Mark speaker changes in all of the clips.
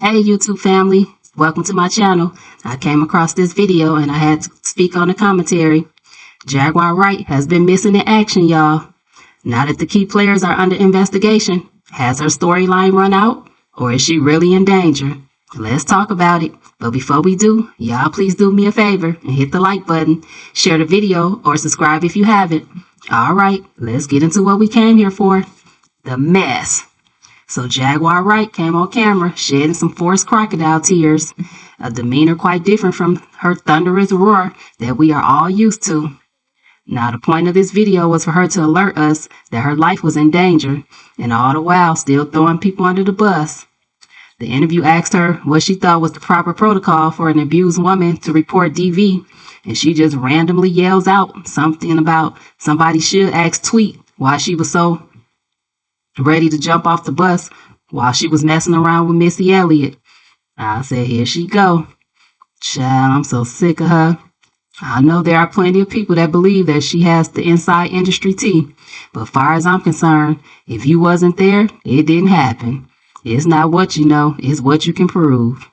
Speaker 1: Hey YouTube family, welcome to my channel. I came across this video and I had to speak on the commentary. Jaquar Wright has been missing in action, y'all. Now that the key players are under investigation, has her storyline run out or is she really in danger? Let's talk about it. But before we do, y'all please do me a favor and hit the like button, share the video, or subscribe if you haven't. Alright, let's get into what we came here for. The mess. So Jaguar Wright came on camera shedding some forced crocodile tears, a demeanor quite different from her thunderous roar that we are all used to. Now the point of this video was for her to alert us that her life was in danger, and all the while still throwing people under the bus. The interview asked her what she thought was the proper protocol for an abused woman to report DV, and she just randomly yells out something about somebody should ask Tweet why she was so ready to jump off the bus while she was messing around with Missy Elliott. I said, here she go. Child, I'm so sick of her. I know there are plenty of people that believe that she has the inside industry tea, but far as I'm concerned, if you wasn't there, it didn't happen. It's not what you know, it's what you can prove.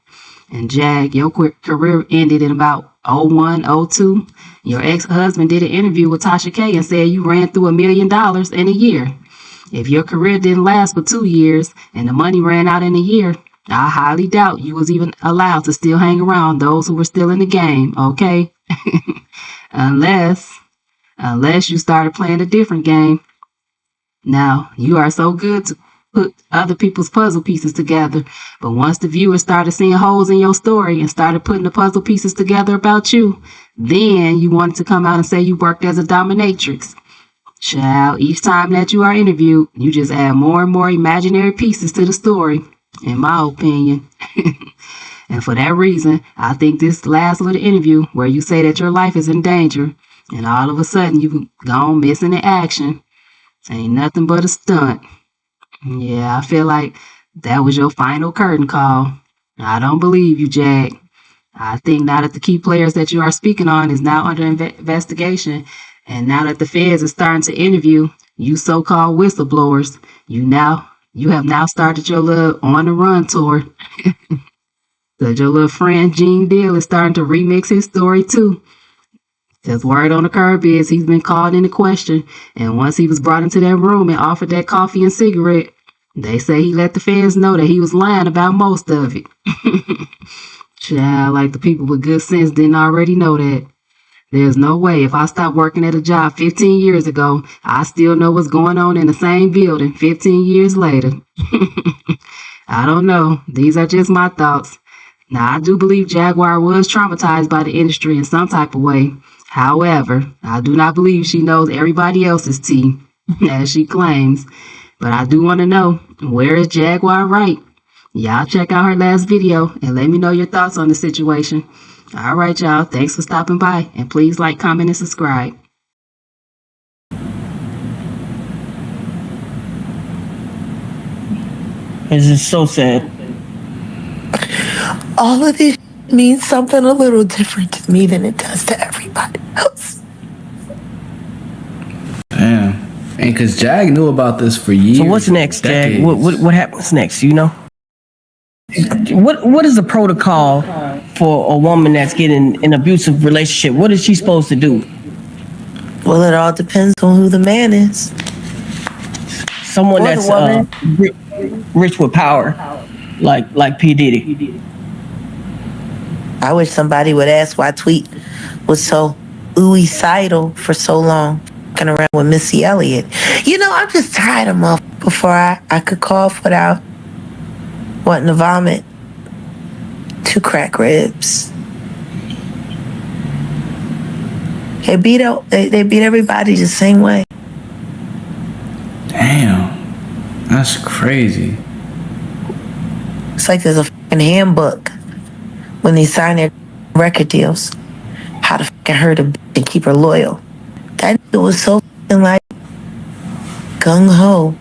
Speaker 1: And Jag, your career ended in about 01, 02. Your ex-husband did an interview with Tasha K and said you ran through $1 million in a year. If your career didn't last for 2 years and the money ran out in a year, I highly doubt you was even allowed to still hang around those who were still in the game, okay? unless you started playing a different game. Now, you are so good to put other people's puzzle pieces together, but once the viewers started seeing holes in your story and started putting the puzzle pieces together about you, then you wanted to come out and say you worked as a dominatrix. Child, each time that you are interviewed, you just add more and more imaginary pieces to the story, in my opinion. And for that reason, I think this last little interview where you say that your life is in danger, and all of a sudden you gone missing in action, ain't nothing but a stunt. Yeah, I feel like that was your final curtain call. I don't believe you, Jag. I think now that the key players that you are speaking on is now under investigation, and now that the feds are starting to interview you so-called whistleblowers, you have now started your little on-the-run tour. Because your little friend Gene Deal is starting to remix his story too. Because word on the curb is he's been called into question, and once he was brought into that room and offered that coffee and cigarette, they say he let the feds know that he was lying about most of it. Child, like the people with good sense didn't already know that. There's no way if I stopped working at a job 15 years ago, I still know what's going on in the same building 15 years later. I don't know. These are just my thoughts. Now, I do believe Jaguar was traumatized by the industry in some type of way. However, I do not believe she knows everybody else's tea, as she claims. But I do want to know, where is Jaguar Wright? Y'all check out her last video and let me know your thoughts on the situation. All right, y'all. Thanks for stopping by. And please like, comment, and subscribe.
Speaker 2: This is so sad.
Speaker 3: All of this means something a little different to me than it does to everybody else.
Speaker 4: Damn. And because Jag knew about this for years.
Speaker 2: So what's next, Jag?
Speaker 4: decades.
Speaker 2: What happens next, you know? What is the protocol for a woman that's getting an abusive relationship? What is she supposed to do?
Speaker 3: Well, it all depends on who the man is.
Speaker 2: Someone
Speaker 3: Or the
Speaker 2: that's
Speaker 3: woman.
Speaker 2: rich with power, like P. Diddy.
Speaker 3: I wish somebody would ask why Tweet was so ooey-sidal for so long, fucking around with Missy Elliott. You know, I'm just tired of them before I could cough without wanting to vomit. 2 crack ribs. They beat everybody the same way.
Speaker 4: Damn. That's crazy.
Speaker 3: It's like there's a fucking handbook when they sign their record deals. How to fucking hurt a bitch and keep her loyal. That nigga was so fucking like gung-ho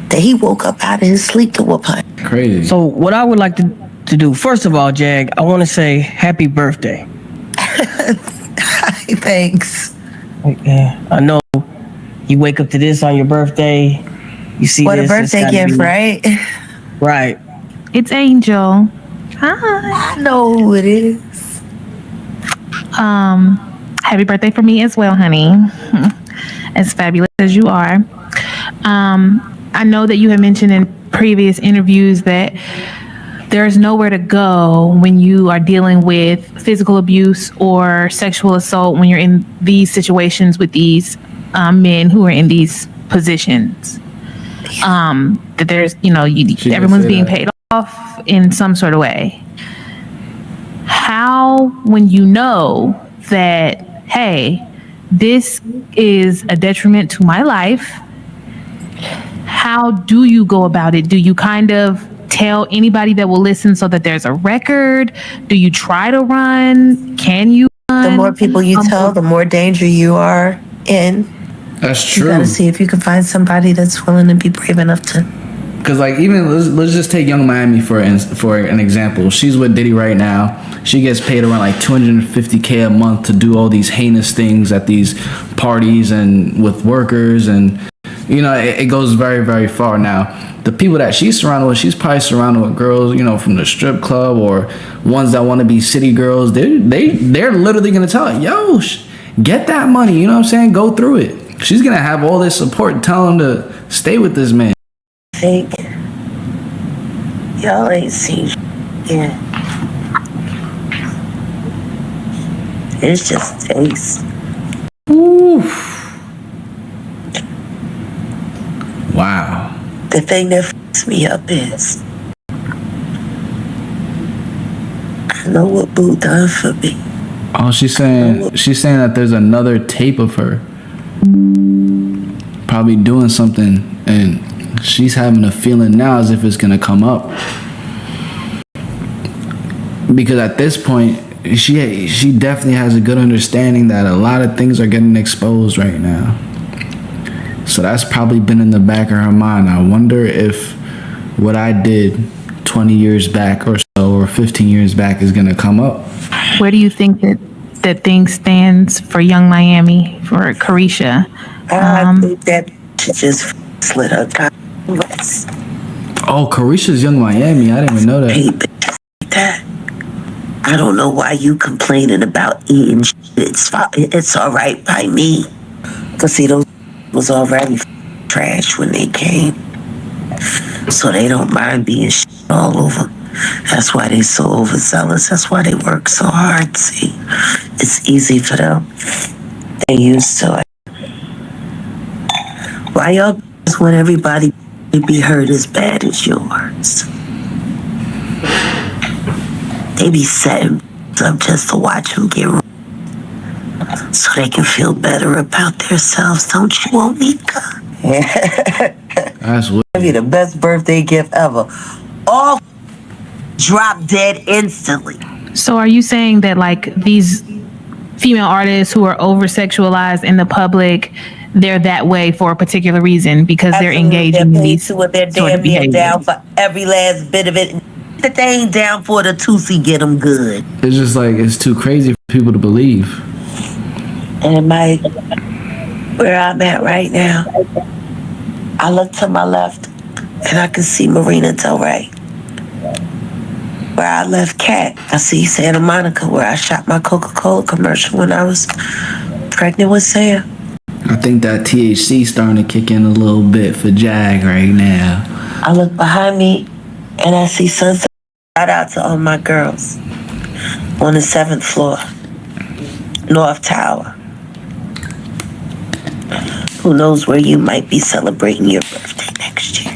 Speaker 3: that he woke up out of his sleep to whoop her.
Speaker 4: Crazy.
Speaker 2: So what I would like to do, first of all, Jag, I want to say happy birthday.
Speaker 3: Thanks.
Speaker 2: Yeah, I know you wake up to this on your birthday. You see
Speaker 3: What
Speaker 2: this,
Speaker 3: a birthday gift, right?
Speaker 2: Right.
Speaker 5: It's Angel. Hi.
Speaker 3: I know who it is.
Speaker 5: Happy birthday for me as well, honey. As fabulous as you are. I know that you have mentioned in previous interviews that there's nowhere to go when you are dealing with physical abuse or sexual assault when you're in these situations with these men who are in these positions. That there's, everyone's being paid off in some sort of way. How, when you know that, hey, this is a detriment to my life, how do you go about it? Do you kind of tell anybody that will listen so that there's a record? Do you try to run? Can you run?
Speaker 3: The more people you tell, the more danger you are in.
Speaker 4: That's true.
Speaker 3: You gotta see if you can find somebody that's willing to be brave enough to.
Speaker 4: Because like even let's just take Young Miami for an example. She's with Diddy right now. She gets paid around like $250K a month to do all these heinous things at these parties and with workers, and it goes very, very far. Now the people that she's surrounded with, she's probably surrounded with girls, from the strip club or ones that want to be city girls. They're literally gonna tell her, yo, get that money. You know what I'm saying? Go through it. She's gonna have all this support telling them to stay with this man.
Speaker 3: Think y'all ain't seen yet. It's just taste.
Speaker 4: Oof. Wow.
Speaker 3: The thing that fucks me up is I know what Boo done for me.
Speaker 4: Oh, she's saying that there's another tape of her probably doing something, and she's having a feeling now as if it's gonna come up, because at this point she definitely has a good understanding that a lot of things are getting exposed right now. So that's probably been in the back of her mind. I wonder if what I did 20 years back or so, or 15 years back, is gonna come up.
Speaker 5: Where do you think that thing stands for Young Miami, for Carisha?
Speaker 3: I think that she just slit her tongue.
Speaker 4: Oh, Carisha's Young Miami. I didn't even know that.
Speaker 3: That. I don't know why you complaining about eating shit. It's all right by me. Cause see, those was already trash when they came, so they don't mind being shit all over. That's why they so overzealous. That's why they work so hard. See, it's easy for them. They used to it. Why y'all want everybody to be hurt as bad as yours? They be setting up just to watch them get ruined, so they can feel better about themselves. Don't you want me?
Speaker 4: That's what.
Speaker 3: That'd be the best birthday gift ever. All drop dead instantly.
Speaker 5: So are you saying that like these female artists who are over sexualized in the public, they're that way for a particular reason because they're engaging in these
Speaker 3: what they're
Speaker 5: sort of
Speaker 3: damn near
Speaker 5: behaviors?
Speaker 3: down for every last bit of it. That they ain't down for the Tootsie get them good.
Speaker 4: It's just like it's too crazy for people to believe.
Speaker 3: And where I'm at right now, I look to my left and I can see Marina Del Rey. Where I left Cat, I see Santa Monica, where I shot my Coca-Cola commercial when I was pregnant with Sam.
Speaker 4: I think that THC starting to kick in a little bit for Jag right now.
Speaker 3: I look behind me and I see Sunset. Shout out to all my girls on the 7th floor, North Tower. Who knows where you might be celebrating your birthday next year.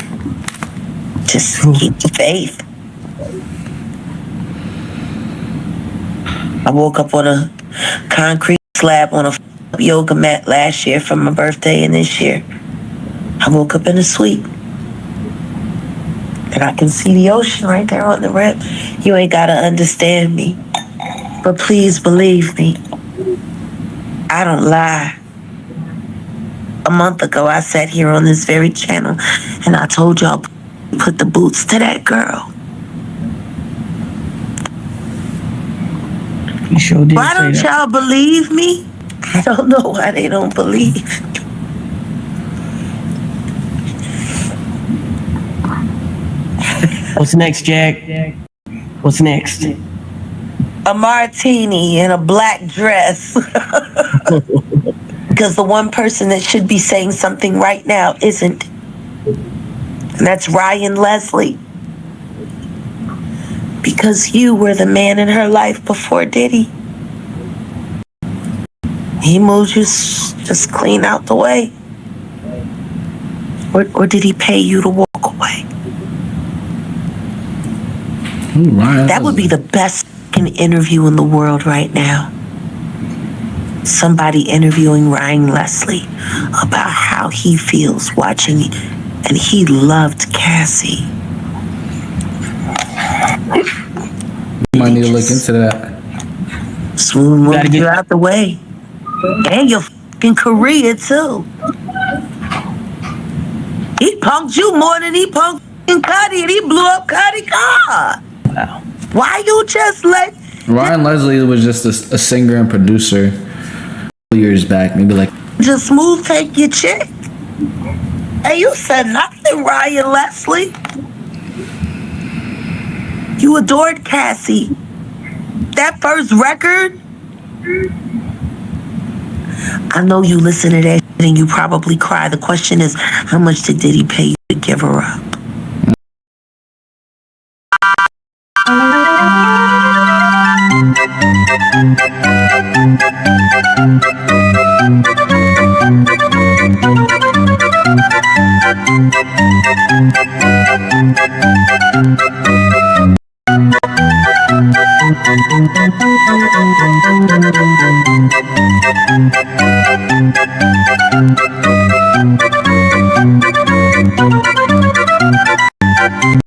Speaker 3: Just keep the faith. I woke up on a concrete slab on a yoga mat last year for my birthday, and this year I woke up in a suite. And I can see the ocean right there on the rim. You ain't gotta understand me, but please believe me. I don't lie. A month ago, I sat here on this very channel and I told y'all, put the boots to that girl.
Speaker 2: You sure did.
Speaker 3: Why don't y'all believe me? I don't know why they don't believe.
Speaker 2: What's next, Jack? What's next?
Speaker 3: A martini in a black dress. Because the one person that should be saying something right now isn't. And that's Ryan Leslie. Because you were the man in her life before Diddy. He moved you just clean out the way. Or did he pay you to walk away?
Speaker 4: Ooh, Ryan
Speaker 3: That would be the best interview in the world right now. Somebody interviewing Ryan Leslie about how he feels watching, and he loved Cassie.
Speaker 4: You might need to look into that.
Speaker 3: Smooth moved you out the way. And your fucking career, too. He punked you more than he punked Cuddy, and he blew up Cuddy's car.
Speaker 2: Wow.
Speaker 3: Why you just let...
Speaker 4: Ryan Leslie was just a singer and producer years back, maybe like...
Speaker 3: Just Smooth take your chick. Hey, you said nothing, Ryan Leslie. You adored Cassie. That first record... I know you listen to that and you probably cry. The question is, how much did Diddy pay you to give her up?